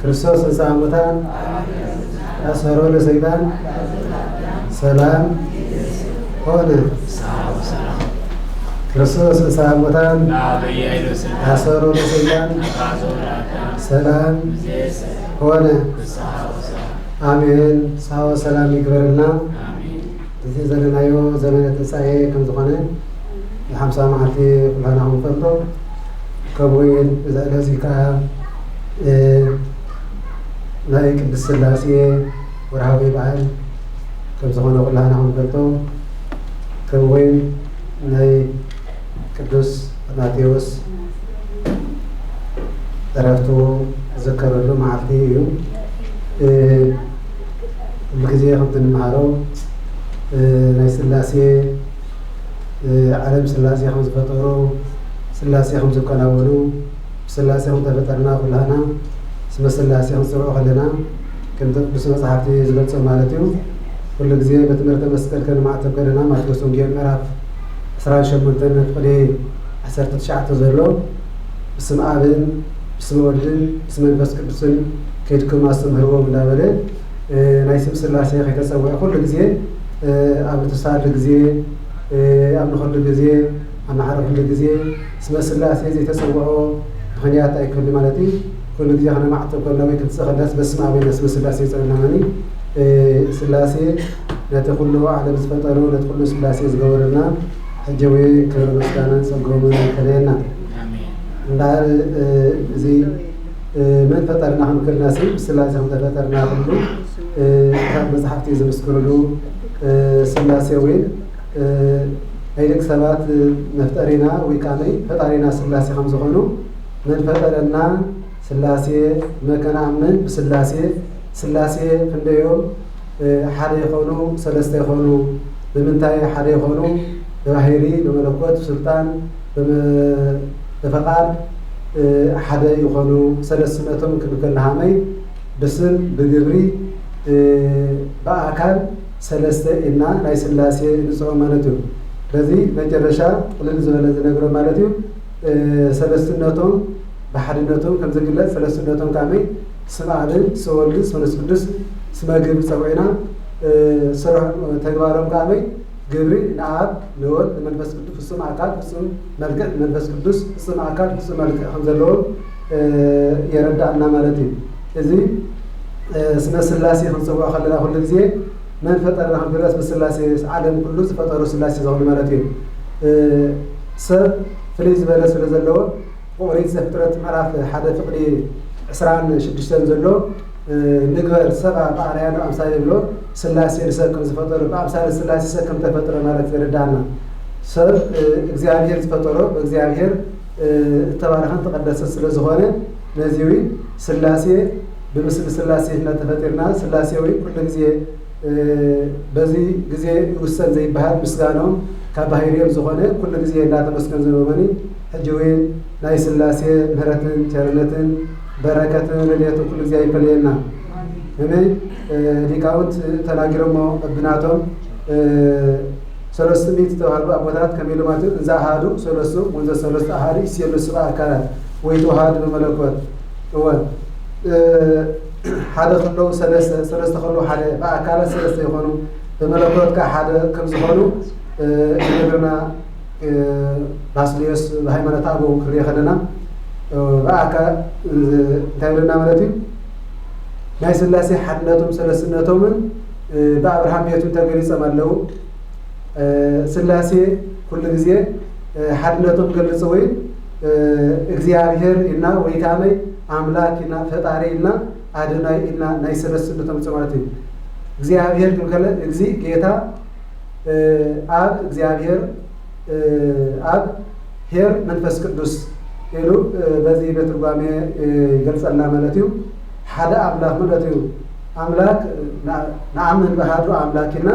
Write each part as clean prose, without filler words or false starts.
ክርስቶስ እንሳሙታን አሰሮ ለሰይጣን ሰላም ሆነ። ክርስቶስ እንሳሙታን አሰሮ ለሰይጣን ሰላም ሆነ። አሜን። ሳው ሰላም ይግበርና እዚ ዘለናዮ ዘመነ ትንሣኤ ከም ዝኾነ የ50 መዓልቲ ኩላናኹም ፈልጦ ከምኡውን እዛ ዕለት ከዓ ናይ ቅድስት ሥላሴ ወርሃዊ በዓል ከም ዝኾነ ኩላናኹም ፈልጦ ከምኡውን ናይ ቅዱስ አትናቴዎስ ዕረፍቱ ዝዘከረሉ መዓልቲ እዩ። ብግዜ ከምቲ እንመሃሮ ናይ ሥላሴ ዓለም ሥላሴ ከም ዝፈጠሩ ሥላሴ ከም ዝከናወኑ ብሥላሴ ከም ተፈጠርና ኩላና ስመ ሥላሴ ከም ዝፅውዑ ከለና ከምቲ ቅዱስ መጽሓፍቲ ዝገልጾ ማለት እዩ። ኩሉ ግዜ በትምህርተ መስቀል ከንማዕተብ ከለና ማቴዎስ ወንጌል ምዕራፍ 28 ፍቅዲ 19 ዘሎ ብስመ አብን ብስመ ወልድን ብስመ መንፈስ ቅዱስን ከይድኩም አስተምህርዎም እንዳበለ ናይ ስም ሥላሴ ከይተፀውዐ ኩሉ ግዜ ኣብ እትሳሊ ግዜ ኣብ ንኸሉ ግዜ ኣብ ማሕረ ኩሉ ግዜ ስመ ሥላሴ ዘይተፀውዖ ምክንያት ኣይክህሉ ማለት እዩ። ኩሉ ግዜ ከነማዕተብ ከለና ወይ ክትፅኸለስ በስመ አብ ስመ ሥላሴ ይፀውዕና መኒ ሥላሴ ነቲ ኩሉ ዓለም ዝፈጠሩ ነቲ ኩሉ ሥላሴ ዝገበሩና ሕጂ ወይ ክብሪ ምስጋናን ፀጎምን ከለየና እንዳር እዚ መን ፈጠርና ክንክልና ሲ ሥላሴ ከም ተፈጠርና ኩሉ ካብ መፅሓፍቲ ዝምስክርሉ ሥላሴ ወይ ናይ ደቂ ሰባት መፍጠሪና ወይ ከዓ ናይ ፈጣሪና ሥላሴ ከም ዝኾኑ መን ፈጠረና ሥላሴ መከናምን ብሥላሴ ሥላሴ ክንደዮም ሓደ ይኾኑ ሰለስተ ይኾኑ ብምንታይ ሓደ ይኾኑ በባህሪ በመለኮት ስልጣን በፈቃድ ሓደ ይኾኑ ሰለስትነቶም ክንከል ሃመይ ብስም ብግብሪ በአካል ሰለስተ ኢና ናይ ሥላሴ ንጽኦ ማለት እዩ። በዚ መጨረሻ ቅልል ዝበለ ዝነግሮ ማለት እዩ ሰለስትነቶም ብሓድነቶም ከም ዝግለጽ ሰለስትነቶም ካመይ ስመ አብን ስመ ወልድን ስመ መንፈስ ቅዱስ ስመ ግብሪ ፀዊዕና ተግባሮም ካመይ ግብሪ ንአብ ንወልድ ንመንፈስ ቅዱስ ፍጹም አካል ፍጹም መልክዕ መንፈስ ቅዱስ ፍጹም አካል ፍጹም መልክዕ ከም ዘለዎም የረዳእና ማለት እዩ። እዚ ስመ ሥላሴ ክንፅውዖ ከለና ኩሉ ግዜ መን ፈጠረና ክንብለስ ብሥላሴ ዓለም ኩሉ ዝፈጠሩ ሥላሴ ዝኾኑ ማለት እዩ። ሰብ ፍልይ ዝበለ ስለ ዘለዎ ኦሪት ዘፍጥረት ምዕራፍ 1 ፍቅዲ 26 ዘሎ ንግበር ሰብአ በአርአያነ ወአምሳለ ብሎ ሥላሴ ንሰብ ከም ዝፈጠሩ በአምሳለ ሥላሴ ሰብ ከም ተፈጠረ ማለት ይረዳእና። ሰብ እግዚአብሔር ዝፈጠሮ በእግዚአብሔር ዝተባረኸን ተቀደሰ ስለ ዝኾነ ነዚ ሥላሴ ብምስሊ ሥላሴ እናተፈጢርና ሥላሴ ወይ ኩሉ ግዜ በዚ ግዜ ይውሰን ዘይበሃል ምስጋኖም ካብ ባህርዮም ዝኾነ ኩሉ ግዜ እናተመስገን ዘበመኒ ሕጂ ወይ ናይ ሥላሴ ምህረትን ቸርነትን በረከትን ረድኤትን ኩሉ ግዜ ይፈልየና። እኔ ሊቃውንት ተናጊሮሞ ብናቶም ሰለስቱ ምዕት ተባሃሉ አቦታት ከመይ ኢሎም ማለት እንዘ አሐዱ ሰለስቱ ወንዘ ሰለስቱ አሐዱ ይሴሉ ሰብአ አካላት ወይ ተዋሃዱ በመለኮት እወን ሓደ ከለዉ ሰለስተ ከለዉ ሓደ በአካላት ሰለስተ ይኾኑ በመለኮት ከዓ ሓደ ከም ዝኾኑ ይነግረና ባስልዮስ ብሃይማኖት አበው ክሪኦ ከለና በአካል እንታይ ብለና ማለት እዩ ናይ ሥላሴ ሓድነቶም ሰለስትነቶምን ብአብርሃም ቤቱን ተገሊፆም ኣለዉ። ሥላሴ ኩሉ ግዜ ሓድነቶም ገልጽ ወይ እግዚአብሔር ኢልና ወይ ካመይ አምላክ ኢልና ፈጣሪ ኢልና አዶናይ ኢልና ናይ ሰለስትነቶም ማለት እዩ። እግዚአብሔር ክንከለ እግዚ ጌታ አብ እግዚአብሔር አብ ሄር መንፈስ ቅዱስ ኢሉ በዚህ በትርጓሜ ይገልጸልና ማለት እዩ። ሓደ አምላክ ማለት እዩ። አምላክ ንአምን በሃዱ አምላክ ኢልና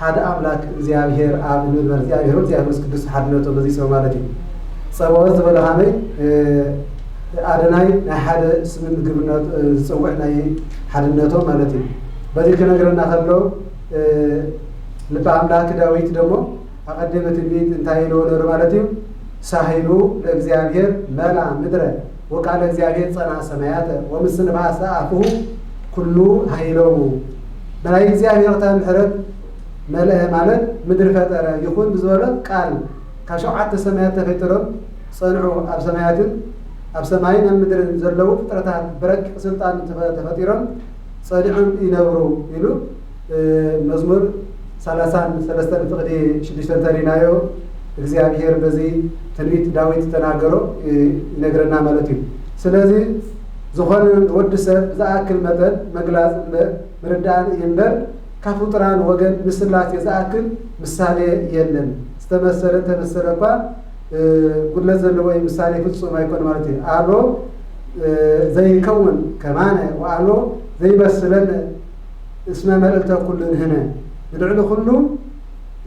ሓደ አምላክ እግዚአብሔር አብ ንበር እግዚአብሔር መንፈስ ቅዱስ ሓድነቱ በዚህ ሰው ማለት እዩ። ጸባዖት ዝበለ ኸመይ አዶናይ ናይ ሓደ ስምን ግብርነት ዝፅውዕ ናይ ሓድነቶም ማለት እዩ። በዚህ ክነግረና ከሎ ልበ አምላክ ዳዊት ደግሞ አቀደመ ትንቢት እንታይ ኢሎ ነይሩ ማለት እዩ። ሳሂሉ ለእግዚአብሔር መልአ ምድረ وقال እግዚአብሔር ጸና ሰማያት ومسنباس አፉሁ ኩሉ ኃይሎሙ በላይ እግዚአብሔር ተምሕረት መልአ ማለት ምድር ፈጠረ ይኹን ብዝበለ ቃል ካሸዓተ ሰማያት ተፈጥሮም ጸንዑ ኣብ ሰማያትን ኣብ ሰማይን ኣብ ምድርን ዘለው ፍጥረታት በረቂቅ ስልጣን ተፈጢሮም ጸኒዖም ይነብሩ ኢሉ መዝሙር 33 ፍቅዲ 6 ተሪናዮ እግዚአብሔር በዚህ ትንቢት ዳዊት ተናገሮ ይነግረና ማለት እዩ ስለዚህ ዝኾነ ወዲ ሰብ ዝኣክል መጠን መግላጽ ምርዳን ይንበር ካፍጥራን ወገን ምስላሴ ዝኣክል ምሳሌ የለን ዝተመሰለ ተመሰለ እኳ ጉድለት ዘለዎ ምሳሌ ፍጹም ኣይኮነ ማለት እዩ አሎ ዘይከውን ከማነ ወአሎ ዘይመስለን እስመ መልእልተ ኩሉ ንህነ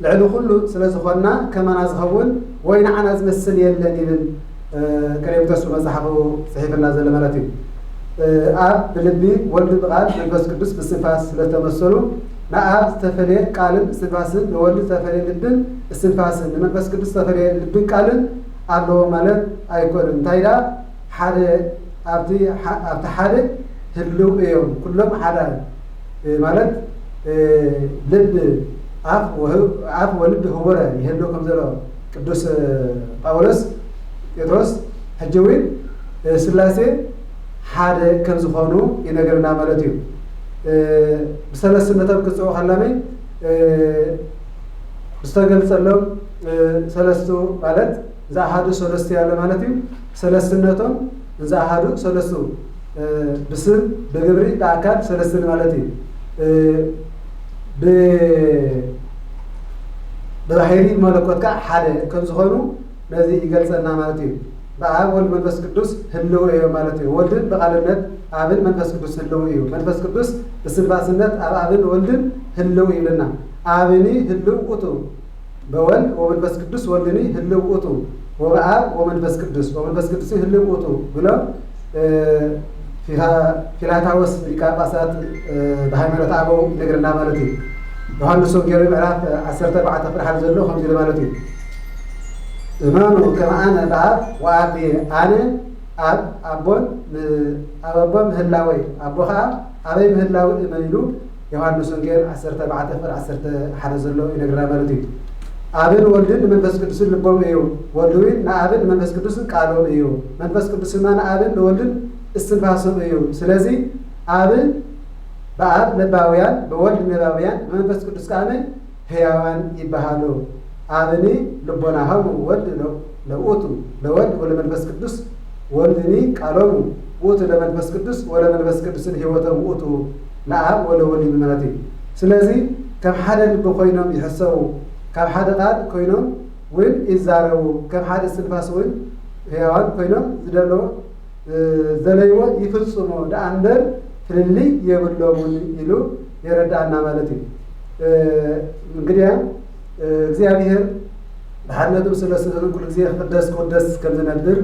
ልዕሊ ኩሉ ስለዝኾና ከማና ዝኸውን ወይ ንዓና ዝመስል የለን ይብል ከለምተሱ መጽሓፉ ጽሒፍና ዘለ ማለት እዩ ኣብ ብልቢ ወልድ ብቃል መንፈስ ቅዱስ ብስንፋስ ስለተመሰሉ ንአብ ዝተፈለየ ቃልን እስትንፋስን ንወልድ ዝተፈለየ ልብን እስትንፋስን ንመንፈስ ቅዱስ ዝተፈለየ ልብን ቃልን ኣለዎ ማለት ኣይኮነን እንታይ ዳ ሓደ ኣብቲ ሓደ ህልው እዮም ኩሎም ሓደ ማለት ልብ አፍ ወልብ ህወረ ይህልው ከም ዘሎ ቅዱስ ጳውሎስ ጴጥሮስ ሕጂውን ስላሴ ሓደ ከም ዝኾኑ ይነገርና ማለት እዩ በሰለስነቶም ክጽኡ ከለመይ ዝተገልጸሎም ሰለስቱ ማለት ዘአሃዱ ሰለስቱ ያለ ማለት እዩ ሰለስነቶም ዘአሃዱ ሰለስቱ ብስም በግብሪ በአካል ሰለስትን ማለት እዩ በባህሪ መለኮት ሓደ ከም ዝኾኑ ነዚ ይገልጸና ማለት እዩ በአብ ወልድ መንፈስ ቅዱስ ህልው እዩ ማለት እዩ ወልድን በቃልነት አብን መንፈስ ቅዱስ ህልው እዩ መንፈስ ቅዱስ በስንፋስነት አብን ወልድን ህልው ይልና አብኒ ህልው ቁጡ በወልድ ወመንፈስ ቅዱስ ወልድኒ ህልው ቁጡ ወበአብ ወመንፈስ ቅዱስ ህልው ቁጡ ብሎ ፊላታዎስ ሊቀ ጳጳሳት በሃይማኖት አበው ይነግረና ማለት እዩ ዮሐንስ ወንጌል ምዕራፍ 14 ፍርሓ ዘሎ ከምዚ ኢሉ ማለት እዩ እመኑ ከመ አነ በአብ ወአብ አነ አብ አቦን አበቦም ምህላወይ አቦ ከዓ አበይ ምህላዊ እመን ኢሉ ዮሐንስ ወንጌል 14 ፍር 11 ዘሎ ይነግረና ማለት እዩ አብን ወልድን መንፈስ ቅዱስን ልቦም እዩ ወልድን ንአብን መንፈስ ቅዱስን ቃሎም እዩ መንፈስ ቅዱስን ንአብን ለወልድን እስትንፋሶም እዩ ስለዚህ አብን በአብ ነባውያን በወልድ ነባውያን በመንፈስ ቅዱስ ቃል ሕያዋን ይባሃሉ አብኒ ልቦናሆሙ ወልድ ለውእቱ ለወልድ ወለመንፈስ ቅዱስ ወልድኒ ቃሎሙ ውእቱ ለመንፈስ ቅዱስ ወለመንፈስ ቅዱስን ሕይወቶም ውእቱ ለአብ ወለወልድ ማለት እዩ ስለዚህ ከም ሓደ ልቢ ኮይኖም ይሕሰቡ ካብ ሓደ ቃል ኮይኖም ወይ ይዛረቡ ከም ሓደ እስትንፋስ ወይ ሕያዋን ኮይኖም ዝደለዎ ዘለይዎ ይፍጽሙ ደአንበር ፍልልይ የብሎሙን ኢሉ የረዳና ማለት እዩ እንግዲህ እግዚአብሔር በሐነቱም ስለሰደዱ ኩሉ ጊዜ ቅደስ ከም ዝነብር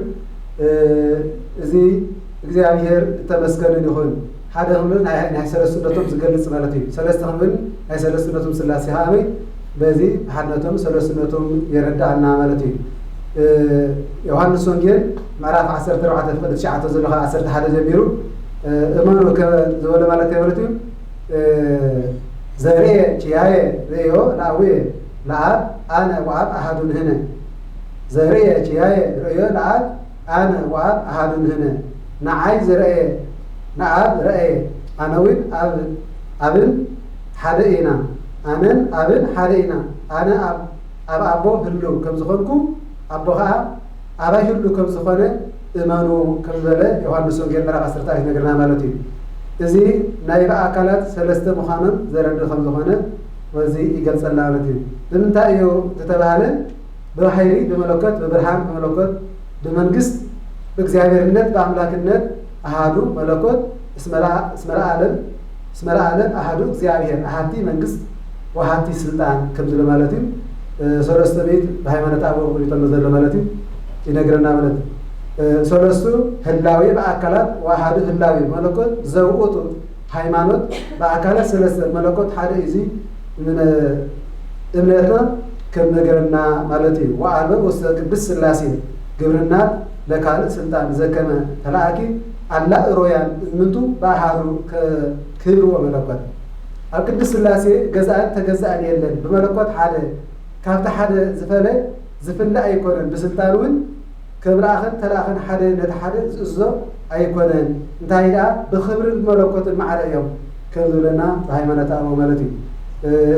እዚ እግዚአብሔር ተመስገነ ይሁን ሓደ ሁሉን ናይ ሰለስነቶም ዝገልጽ ማለት እዩ ሰለስተ ሁሉን ናይ ሰለስነቶም ስላሴ ሃበይ በዚህ በሐነቱም ሰለስነቶም የረዳና ማለት እዩ ዮሐንስ ወንጌል ምዕራፍ 14 ፍቅዲ 9 ዘሎ 11 ጀሚሩ እመኑ ከዘበለ ማለት እዩ ዘርኤ ቺያየ ርእዮ ለአቡየ ለአብ አነ ወአብ አሐዱ ንሕነ ዘርኤ ቺያየ ርእዮ ለአብ አነ ወአብ አሐዱ ንሕነ ንዓይ ዘርኤ ንአብ ረአየ አነዊን አብን ሓደ ኢና አነን አብን ሓደ ኢና አነ ኣብ አቦ ህልው ከም ዝኾንኩ አቦ ከዓ አባይ ህልው ከም ዝኾነ እመኑ ከም ዝበለ ዮሐንስ ወንጌል ምዕራፍ 10 ይነግረና ማለት እዩ እዚ ናይ በአካላት ሰለስተ ምዃኖም ዘረድእ ከም ዝኾነ ወዚ ይገልጸና ማለት እዩ ብምንታይ እዩ ተተባሃለ በባህሪ በመለኮት በብርሃን በመለኮት በመንግስት በእግዚአብሔርነት በአምላክነት አሃዱ መለኮት እስመ ለዓለም አሃዱ እግዚአብሔር አሃቲ መንግስት ወሃቲ ስልጣን ከም ዝለ ማለት እዩ ሰለስተ ቤት በሃይማኖት አበው ይጠመ ዘሎ ማለት እዩ ይነግረና ማለት እዩ ሰለስቱ ህላዌ በአካላት ወአሃዱ ህላዌ መለኮት ዘውእቱ ሃይማኖት በአካላት ሰለስተ መለኮት ሓደ እዚ እምነትና ከም ነገርና ማለት እዩ ወአልበ ውስተ ቅድስት ስላሴ ግብርናት لكان سلطان زكما تلاقي على رويان منتو باهارو كبر وملكوت القدس سلاسي جزاء تجزاء يلن بملكوت حاله كافت حاله زفلا أيكونن بسلطانون كبر آخر تلاخن حاله نتحاله زو أيكونن انتهينا بخبر الملكوت المعرى يوم كذلنا هاي من تأمل ملتي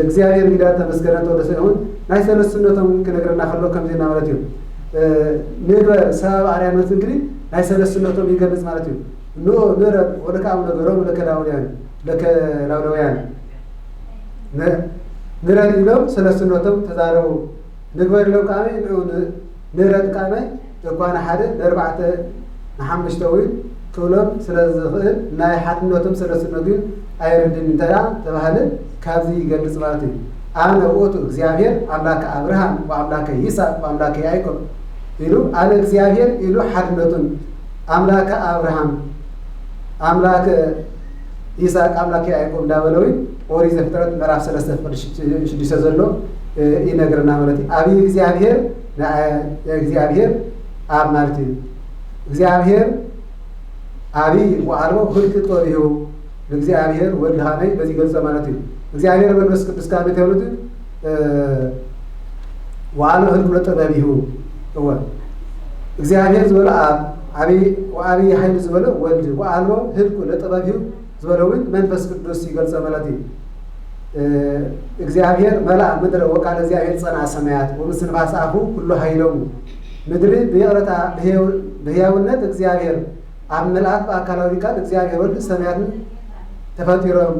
እግዚአብሔር እንግዲህ ተመስገነው ለሰውን ናይሰለ ስነቱም ከነገርና خلو ከም ዜና ማለት እዩ ንበ ሰብ አርያመት እንግዲህ ናይሰለ ስነቱም ይገልጽ ማለት እዩ ንረ ወደካም ነገሮም ለከላውያን ንረድ ይለው ስለ ስነቱም ተዛረው ንግበር ይለው ቃሜ ንረድ ቃሜ እንኳን ሓደ ለርባዕተ ንሓምሽተው ክብሎም ስለዝኽእል ናይ ሓድነቱም ስለ ስነቱም አይረድን እንተዳ ተባህለ كذي قبل صلاتي أنا أوتو إخزيابير أملاك أبراهام وأملاك يساق وأملاك يعقوب إلو أنا إخزيابير إلو حدنتون أملاك أبراهام أملاك يساق أملاك يعقوب داولوي أوريز افترض مراف سلسة شديسة زلو إنقرنا مالتي أبي إخزيابير لا إخزيابير أب مالتي إخزيابير أبي وعربو خلق طوريو إخزيابير ودهاني بزي قلصة مالتي እግዚአብሔር መንፈስ ቅዱስ ካለ ተብሎት ወአለ ህልም ለጠበቢሁ ወ እግዚአብሔር ዝበለ አቢ ኃይል ዝበለ ወልድ ወአለ ህልም ለጠበቢሁ ዝበለውን መንፈስ ቅዱስ ይገልጸ ማለት እግዚአብሔር መላ ምድረ ወቃለ እግዚአብሔር ጸና ሰማያት ወምስንፋስ አፉ ሁሉ ኃይለው ምድር በየረታ በህያውነት እግዚአብሔር አምላክ በአካላዊ ቃል እግዚአብሔር ወልድ ሰማያትን ተፈጥረው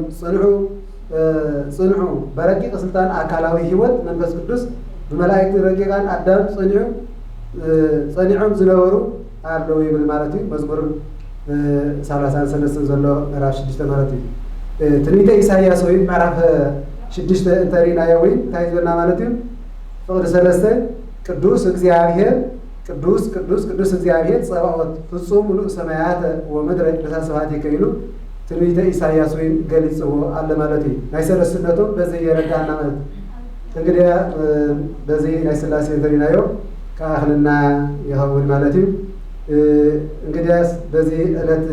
ጽንዑ በረቂቅ ስልጣን አካላዊ ህይወት መንፈስ ቅዱስ በመላእክት ረቂቃን አዳም ጽንዑም ዝነበሩ አለው ይብል ማለት መዝሙር 33 ዘሎ ምዕራፍ 6 ማለት ትንቢተ ኢሳይያስ ወይ ምዕራፍ 6 እንተሪና ወይ ታይዘና ማለት ፍቅድ 3 ቅዱስ እግዚአብሔር ቅዱስ ቅዱስ ቅዱስ እግዚአብሔር ጸባኦት ፍጹም ሙሉ ሰማያት ወምድር ተሳስባት ይከይሉ ትንቢተ ኢሳይያስ ወይ ገልጽው አለ ማለት ናይሰለስነቱ በዚህ የረዳና ማለት እንግዲህ በዚህ ናይሰላሴ ተሪናዮ ካህልና ይሁን ማለት እንግዲህ በዚህ ዕለት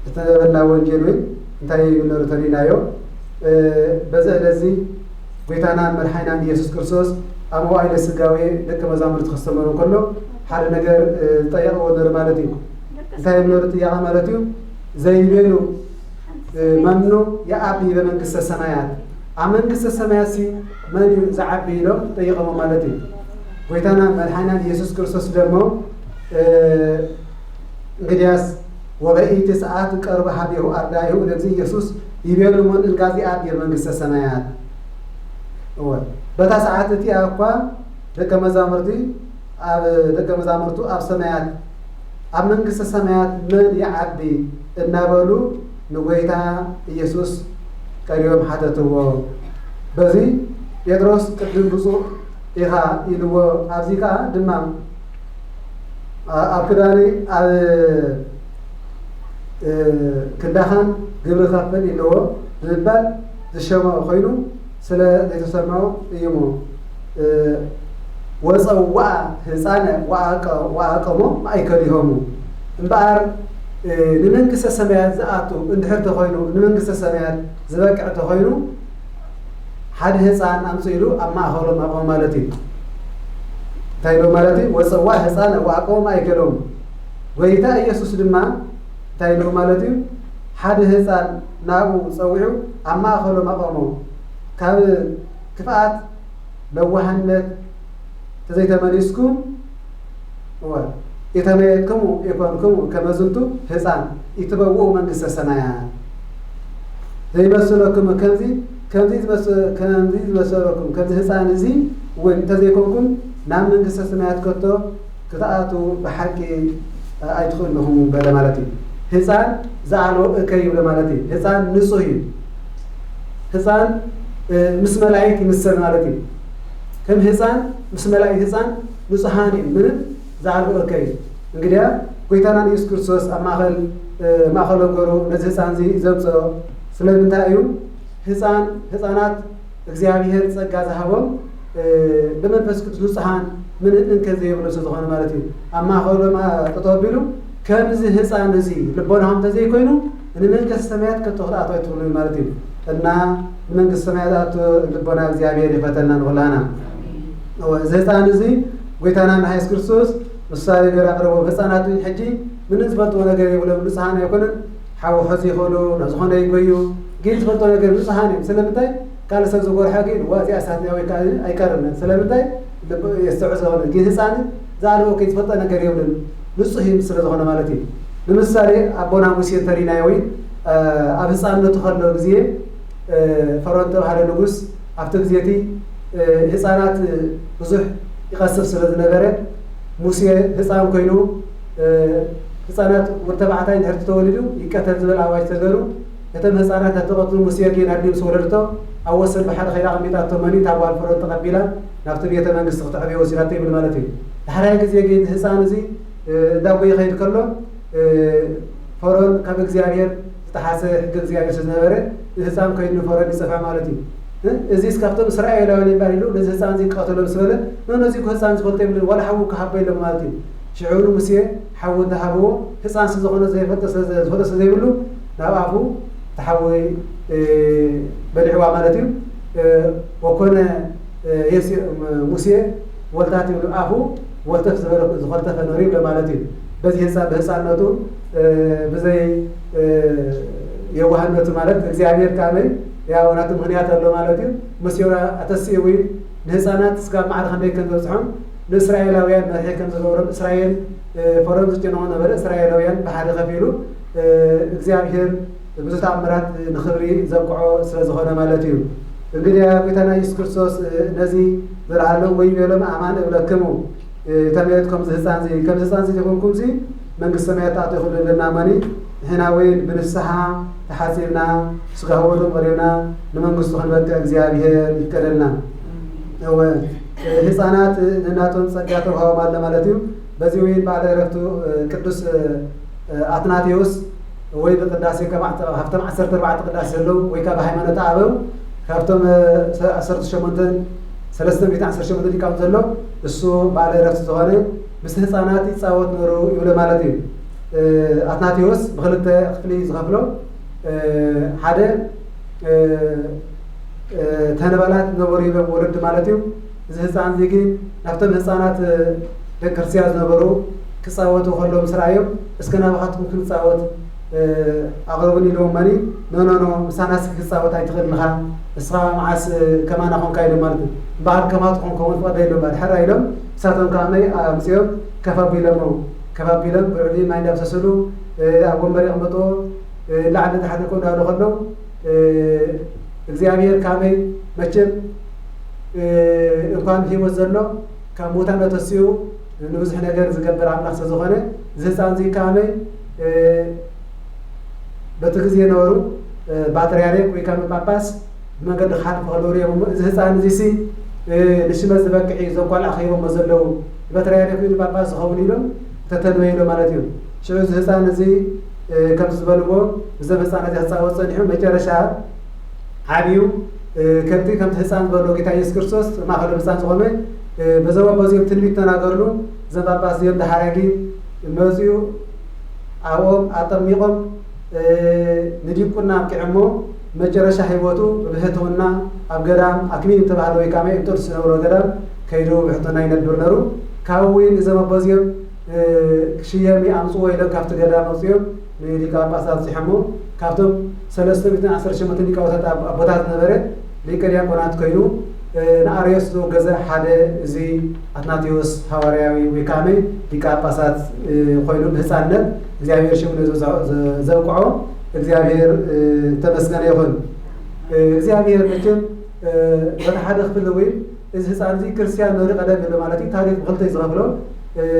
ተተበላ ወንጌል ወይ እንታይ ይነሩ ተሪናዮ በዚህ ለዚህ ጌታና መድኃኒና ኢየሱስ ክርስቶስ አሞአይለ ስጋዌ ደቀ መዛሙርት ተከስተመሩ ከሎ ሓደ ነገር ጠየቀው ነር ማለት እንታይ ይነሩ ጥያቄ ማለት ዘይቤሉ منو يا أبي بمنقص السمايات أمنقص السمايات سي من زعبي له طيقة مالتي ويتانا ملحنا يسوع كريستوس دمو قدياس وبقيت ساعات قرب حبيه أردايه ولذي يسوع يبيلو من الغازي أبي بمنقص السمايات هو بتا ساعات تي أقوى دك مزامرتي دك مزامرتو أب سمايات أمنقص السمايات من يعبي النابلو نويتا ኢየሱስ ቀሪዮም ሓተትዎ በዚ ጴጥሮስ ቅድም ብፁዕ ኢኻ ኢልዎ ኣብዚካ ድማ ኣብ ክዳኔ ኣብ ክንዳኻን ግብሪ ከፍል ኢልዎ ዝባል ዝሸመ ኮይኑ ስለ ዘይተሰምዖ እዩሞ ወፀውዓ ህፃነ ወአቀሞ ማእከሊሆሙ እምበኣር ንመንግስተ ሰማያት ዝኣቱ እንድሕር ተኾይኑ ንመንግስተ ሰማያት ዝበቅዕ ተኾይኑ ሓደ ህፃን ኣምፂኢሉ ኣብ ማእኸሎም ኣቆሞ ማለት እዩ እንታይ ኢሎም ማለት እዩ ወፀዋዕ ህፃነ ወአቀሞ ማእከሎም ጎይታ ኢየሱስ ድማ እንታይ ኢሎም ማለት እዩ ሓደ ህፃን ናብኡ ፀዊዑ ኣብ ማእኸሎም ኣቆሞ ካብ ክፍኣት ለዋህነት ተዘይተመሊስኩም የተመየጥክሙ ኢኮንክሙ ከመዝንቱ ህፃን ይትበውኡ መንግስተ ሰማያት ዘይመስለኩም ከምዚ ዝመሰለኩም ከምዚ ህፃን እዚ ወይ እንተዘይኮንኩም ናብ መንግስተ ሰማያት ከቶ ክትኣቱ ብሓቂ ኣይትኽእልኹም በለ ማለት እዩ ህፃን ዝዓለወ እከይ ይብለ ማለት እዩ ህፃን ንጹህ እዩ ህፃን ምስ መላእክት ይምሰል ማለት እዩ ከም ህፃን ምስ መላእክት ህፃን ንጹሃን እዩ ምንም زعلوا أوكي እንግዲያ ጎይታና ኢየሱስ ክርስቶስ ኣብ ማእኸል ገሩ ነዚ ህፃን እዚ ዘምፅኦ ስለምንታይ እዩ ህፃናት እግዚአብሔር ጸጋ ዝሃቦም بمنفس قدس نصحان من إنكذا يبلغ سدخان مالتي أما خلوا ما تطابلوا كم زي هسان زي لبونهم تزي كوينو إن من كالسماء كتخلع تويتون مالتي إنها من كالسماء لبونا زيابير فتنا نغلانا وزهسان زي قيتنا نحيس كرسوس الصالح جرا قربوا بسانات الحجي من نسبة ولا جري ولا نصحان يكون حاو حسي خلوا نزخنا يقويو جيل نسبة ولا جري نصحان سلامتاي قال سبزور حاجين وازي أساتنا أي كارنا سلامتاي يستعصى هذا جيل هسان زاروا كيف فتنا جري ولا نصحي مصر هذا مالتي لمسالي أبونا موسى ترينا يوي أبسان نتخلى بزيه فرنت على نجوس أفتح زيتي هسانات بزح يقصف سلة نجارة موسى هسان كينو هسانات ورتبعتين هرت تولدوا يكتر زبل عواج تجارو يتم هسانات تقطع موسى كين عديم سولرته أوصل بحر خير عميتا تماني تابع فرنت قبيلة نكتب يتمنى استقطع به وسيلته بالمالتي الحرائق زي جين هسان زي داوي خير كله فرن قبل زيارير تحاسة قبل زيارير سنبرة الهسام كينو فرن يصفع مالتي إزاي سكفتم إسرائيل ولا يباليلو الهسام زي قاتلوا بسبله نزيك هسام سقطي من ولا حوو كحبي لهم مالتي شعور مسيء حوو ذهبوا هسام سزخنا زي فتس زي بلو نابعه تحوي بالعوا مالتي وكنا يسي مسيء ولتاتي بالعفو ولتف زخرت فنوريب لمالتي بزي حساب حسابنته بزي يوهنته مالت እግዚአብሔር ካመይ ያው ናቱ ምክንያት አለው ማለት ነው መስዮራ አተሲዊ ለህፃናት እስከ ማዕድ ከንደይ ከንዘጽሖም ለእስራኤላውያን መርሄ ከንዘገብሮም እስራኤል ፈረንዝ ጭነው ነበር እስራኤላውያን በሐደ ከፊሉ እግዚአብሔር ብዙ ተአምራት ንኽብሪ ዘብቅዖ ስለዝኾነ ማለት እዩ እንግዲህ ጌታና ኢየሱስ ክርስቶስ ነዚህ ዘላለም ወይ በለም አማን እብለክሙ ተመየትኩም ዝህፃን ዘይ ከም ዝህፃን ዘይ ተኮንኩም ሲ መንግስት ሰማያት አጥተው ለና ማኒ هنا وين بنفسها تحاسبنا سقاوله مرينا لمنقص خلبت እግዚአብሔር ይከለልና ነው ህፃናት እናቶን ጸጋተው ሀው ማለማለትዩ በዚህ ወይን ባለ ረፍቱ ቅዱስ አትናቴዎስ ወይ በቅዳሴ ከማዕተ ሀፍተም 14 ቅዳሴ ለው ወይ ከሃይማኖት አበው ከፍቶም 18 318 ሊቃውንት ዘለው እሱ ባለ ረፍት ዘሆነ ምስ ህፃናት ይጻወት ኖሩ ይብለ ማለት እዩ አትናቴዎስ በሁለት ክፍል ይዝኸፍለው ሓደ ተነበላት ነበሩ ይበ ወረድ ማለት እዩ እዚ ህፃን ዚጊ ናፍተም ህፃናት ደክርስቲያን ነበሩ ክጻወቱ ከሎም ስራዮም እስከ ናባኻትኩም ክጻወት አቅርቡን ኢሎም ማኒ ኖ ምሳናስ ክጻወት አይትኽልንኻ እስኻ መዓስ ከማና ኾንካ ኢሎም ማለት እዩ ባህል ከማትኩም ከውን ፈቀደ ኢሎም ማለት ሓራ ኢሎም እሳቶም ካመይ አምፅኦም ከፋቢሎም كفابيلم برلين ما يندب سسلو أقوم بريء مطو لعل تحت كون هذا خلو إخزيابير كامي مجد إمكان هي وزرلو كموتان تسيو نوزح نجار زكبر عم نخص زخانة زهسان زي كامي بتخزي نورو باتريانك ويكمل باباس ما قد خالف خلوري زهسان زي سي لشمس ذبك عيزو قال أخيهم مزلو باتريانك ويكمل باباس خوني لهم تتنوي له مالتيو شو هسان زي كم زبلوه زب هسان هذا هسان صنيعه مجرشة عبيو كمتي كم هسان زبلوه كتاع يسكرسوس ما خلوا هسان زغمة بزوا بزيو تنبيت تناقرلو زب بازيو ده حرقي مزيو عوام عطميقم نديب كنا كعمو مجرشة حيوتو بهتونا أبجرام أكمل تبعه كامل انترس نورو جرام كيلو بحطنا يندبرنارو كاوين زب بازيو شيامي أمسوا إلى كافت جرام أصيب ليكا باسات سحمو كافتم 310 شمتني كاوتات أبوتات نبرة ليكريا كونات كيلو نعريس لو جزء حدا زي أتناتيوس هوارياوي ويكامي ليكا باسات خيلون هسانة إخزيابير شو زوقعو إخزيابير تمسكنا يخون إخزيابير مكتم بتحدث باللوي إذا هسان زي كريستيان نوري قدام بلو مالتي تاريخ غلطة يزغفلو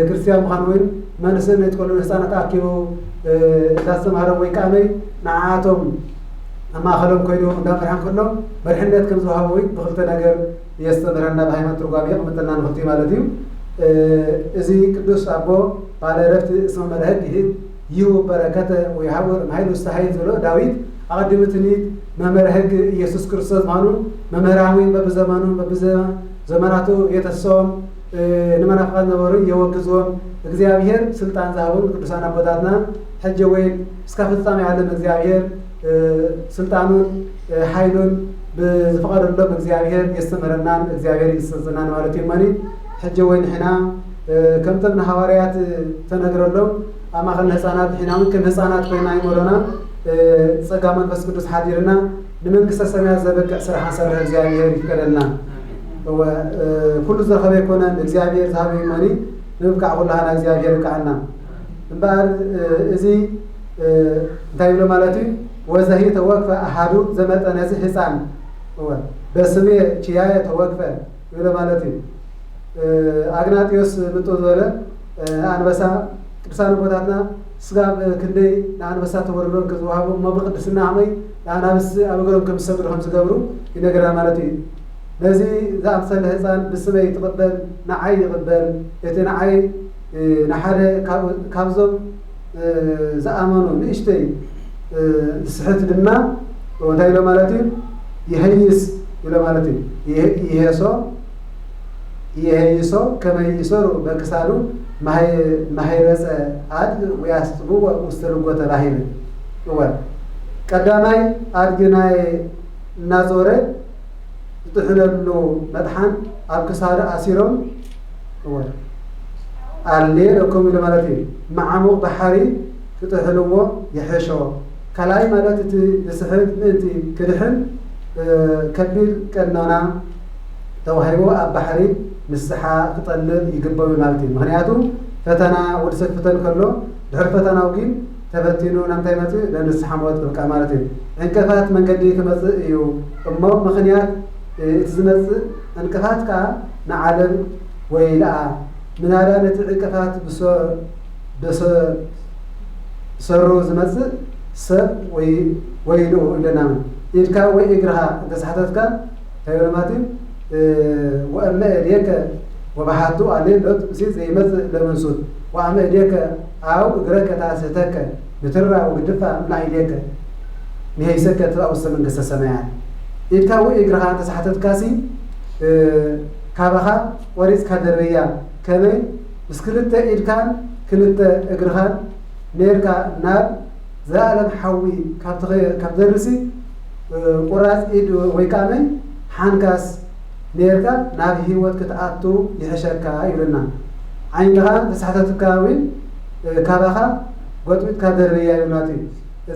كريستيان مخانوين ما نسينا يتقولون إنسان تأكلوا لازم هذا ويكامي نعاتهم أما خلهم كيدو قدام فرحان كله برحنات كم زهاوي بخلت نجار يستمرنا بهاي ما ترقابيه مثلنا نختي مالتيو إذا كدوس أبو على رفت اسم مرهد يهو بركته ويحاول ما هي مستحيل زلوا داويد أقدمتني ما مرهد يسوع كريستوس مانو ما مرعوين ببزمانو ዘመናቱ የተሰውም ንመናፍቃት ነበሩ የወግዞም እግዚአብሔር ስልጣን ዛሃቡን ቅዱሳን አባታትና ሐጀ ወይ እስከ ፍጻሜ ዓለም እግዚአብሔር ስልጣኑን ኃይሉን በዝፈቀደሎም እግዚአብሔር ያስተምረናን እግዚአብሔር ይሰጽናን ማለት ይማኒ ሐጀ ወይ ንሕና ከምተምና ሐዋርያት ተነግረሎም አማኸል ህፃናት ሒናውን ከም ህፃናት ኮይና ይሞሮና ጸጋ መንፈስ ቅዱስ ሓዲርና ንመንግስተ ሰማያት ዘበቅዕ ስራሕ ሰርሕ እግዚአብሔር ይፍቀደልና ኩሉ ዘረኸበ ይኮነን እግዚአብሔር ዝሃበ ይማኒ ንብቃዕ ኩላህና እግዚአብሔር ይብቃዕና እምበኣር እዚ እንታይ ብሎ ማለት እዩ ወዘሂ ተወክፈ ኣሓዱ ዘመጠነ እዚ ህፃን በስሜ ችያየ ተወክፈ ብሎ ማለት እዩ አግናጢዮስ ምጡ ዝበለ አንበሳ ቅዱሳን ቦታትና ስጋብ ክንደይ ለአንበሳ ተወርዶን ከዝወሃቡ መብቅድስና አመይ ለአናብስ አበገሮም ከምሰግዱ ከም ዝገብሩ ይነገራ ማለት እዩ ነዚ ዝኣምሰለ ህፃን ብስመይ ትቕበል ንዓይ ይቕበል እቲ ንዓይ ንሓደ ካብዞም ዝኣመኑ ንእሽተይ ዝስሕት ድማ እንታይ ኢሎ ማለት እዩ ይህይስ ኢሎ ማለት እዩ ይሄይሶ ከመይሶሩ በክሳሉ ማህይረፀ አድ ወያስጥቡ ውስተልጎተ ባሂል ቀዳማይ አድግናይ እናዞረ ዝጥሕነሉ መጥሓን ኣብ ክሳዱ ኣሲሮም ኣሌ ደከም ኢሉ ማለት እዩ መዓሙቕ ባሕሪ ክጥሕንዎ ይሕሾ ካልኣይ ማለት እቲ ዝስሕብ ምእንቲ ክድሕን ከቢድ ቀኖና ተዋሂቦ ኣብ ባሕሪ ንስሓ ክጠልብ ይግበው ማለት እዩ ምክንያቱ ፈተና ወዲ ሰብ ክፍተን ከሎ ድሕሪ ፈተናው ግን ተፈቲኑ ናምታይ መፅእ ለንስሓ ሞት ክብቃ ማለት እዩ እንቅፋት መንገዲ ክመፅእ እዩ እሞ ምክንያት እቲ ዝመፅእ እንቅፋት ከዓ ንዓለም ወይ ለኣ ምናዳ ነቲ ዕንቅፋት ብሰሩ ዝመፅእ ሰብ ወይ ልኡ ኢለና ኢድካ ወይ እግርኻ እንተሰሓተትካ እንታይ ማለት እዩ ወأما إليك وبحثوا عليه لوط بسيط زي مثل لمنسود وأما إليك أو إجرك تاسهتك بترى وقدفة من إليك نهي سكة أو السمن قصة سماعات إلكاو إجرها أنت سحتت كاسي كابها وريس كدرية كمي مسكلت إلكان كلت إجرها نيركا ناب زالم حوي كابدرسي قراص إيد ويكامي حانكاس نيركا ناب هيوت كتأتو يحشركا يبلنا عينها تسحتتك وين كابها قطويت كدرية يبلاتي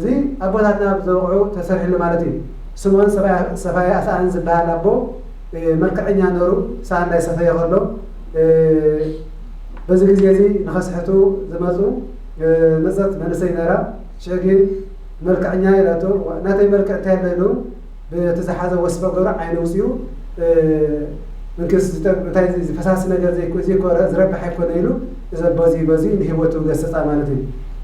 زي أبواتنا بزوعو تسرح لمالتي سمون سفايا أسان زبال أبو مركعين نورو سان لا سفايا غلو بزي زي نخسحتو زمازو نزت منسي نرا شاكين مركعين يلاتو ناتي مركع تابلو بتزحازة وسبا قرع عينو سيو منكس تاي فساس نجار زي كورا زربح يكون يلو إذا بازي نهوتو قصة مالتي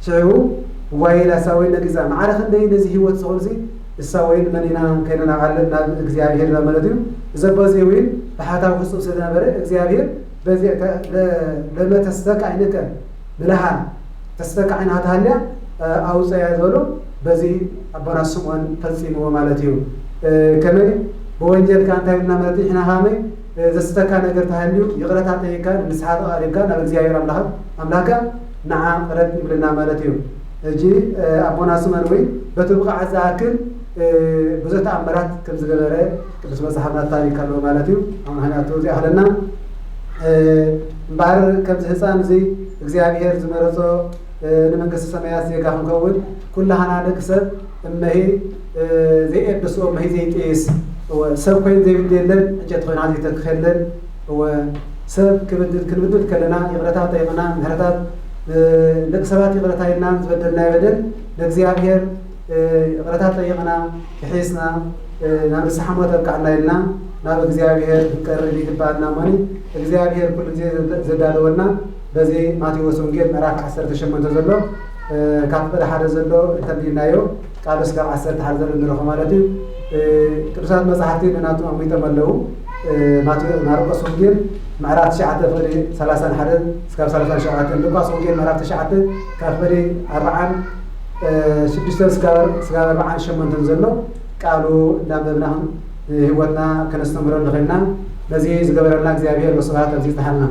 شعو ويلا سوي نجزا معرخ إني نزيه هو تصورزي السوين مننا كنا نعلم إجزاء هير لمالتيو إذا بازي وين بحثا وخصوص سيدنا بري إجزاء هير بازي لما تستك عينك بلها تستك عين هتهليا أو سيعزولو بازي أبنا سمون فلسين ومالتيو كمان بوينجل كان تايلنا مالتي إحنا هامي إذا استك نجر تهليو يغلط هتيكا نسحاب عليكا نبغزاء هير أملاكا نعم رد بلنا مالتيو جي أبونا سمنوي بتبقى عزاكل بزت عمرات كم زجلارة بس مسحنا التاريخ كله مالتيو أنا هنا توزي أهلنا بار كم زهسان زي إجزاء زمرزو نمنقص سمايا سيجا هنقول كل هنا نكسر أما هي زي إبسو أما هي زي تيس وسبقين زي بديلن جت خين عادي تخلل وسب كبدل كلنا يغرتها تيمنا مهرتها لكسبات يغرتها الناس بدلنا يبدل لإجزاء غرتها طيقنا كحيسنا نام السحمة تبقعنا لنا نام إجزاء كرلي تبعنا ماني إجزاء كل جزء زدادونا بزي ما تيوسون جيل مراك عسر تشمن تزلو كافة حدا زلو تبدينا يو قالوا سكر عسر تحرزل نروح مالتي كرسات مزحتين ناتو أمي تملو ما نارقة سونجيل معرات شعات فري 30 حدد سكر 30 شعات لقى سونجيل معرات شعات كافري 4 شديش سكار معان شمن تنزلوا قالوا دام بناهم هوتنا كنستمر لغينا ለዚህ ዝገበረና እግዚአብሔር ወስብሐት ለእግዚእነ